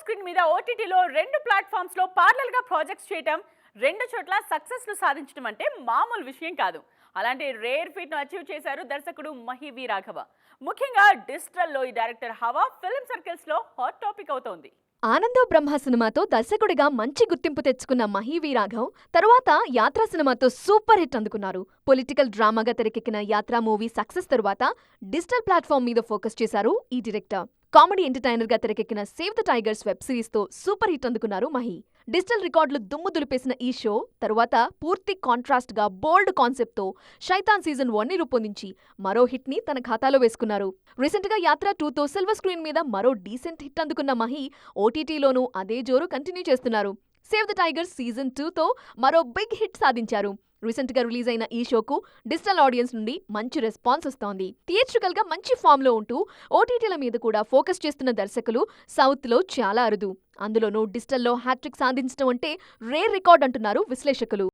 Screen మీద ఓటీటీలో 2 platforms లో పార్లల్ గా ప్రాజెక్ట్స్ చేయటం, 2 చోట్ల సక్సెస్ ను సాధించడం అంటే మామూలు విషయం కాదు. అలాంటి రేర్ ఫీట్ ను అచీవ్ చేశారు దర్శకుడు మహి వి. రాఘవ. ముఖ్యంగా డిజిటల్ లో ఈ డైరెక్టర్ హవా ఫిల్మ్ సర్కిల్స్ లో హాట్ టాపిక్ అవుతోంది. ఆనందో బ్రహ్మ సినిమాతో దర్శకుడిగా మంచి గుర్తింపు తెచ్చుకున్న మహి వి. రాఘవ్ తరువాత యాత్ర సినిమాతో సూపర్ హిట్ అందుకున్నారు. పొలిటికల్ డ్రామాగా తెరకెక్కిన యాత్ర మూవీ సక్సెస్ తరువాత డిజిటల్ ప్లాట్ఫామ్ మీద ఫోకస్ చేశారు ఈ డైరెక్టర్. కామెడీ ఎంటర్టైనర్ గా తెరకెక్కిన save the tigers web series తో సూపర్ హిట్ అందుకున్నారు మహి. డిజిటల్ రికార్డులు దుమ్ము దులిపేసిన ఈ షో తరువాత పూర్తి కాంట్రాస్ట్ గా బోల్డ్ కాన్సెప్ట్ తో శైతాన్ సీజన్ 1 ని రూపొందించి మరో హిట్ ని తన ఖాతాలో వేసుకున్నారు. రీసెంట్ గా యాత్ర 2 తో సిల్వర్ స్క్రీన్ మీద మరో డీసెంట్ హిట్ అందుకున్న మహి ఓటీటీలోనూ అదే జోరు కంటిన్యూ చేస్తున్నారు. సేవ్ ద టైగర్స్ సీజన్ 2 తో మరో బిగ్ హిట్ సాధించారు. రీసెంట్ గా రిలీజ్ అయిన ఈ షోకు డిజిటల్ ఆడియన్స్ నుండి మంచి రెస్పాన్స్ వస్తోంది. థియేట్రికల్ గా మంచి ఫామ్ లో ఉంటూ ఓటీటీల మీద కూడా ఫోకస్ చేస్తున్న దర్శకులు సౌత్ లో చాలా అరుదు. అందులోనూ డిజిటల్లో హ్యాట్రిక్ సాధించడం అంటే రేర్ రికార్డ్ అంటున్నారు విశ్లేషకులు.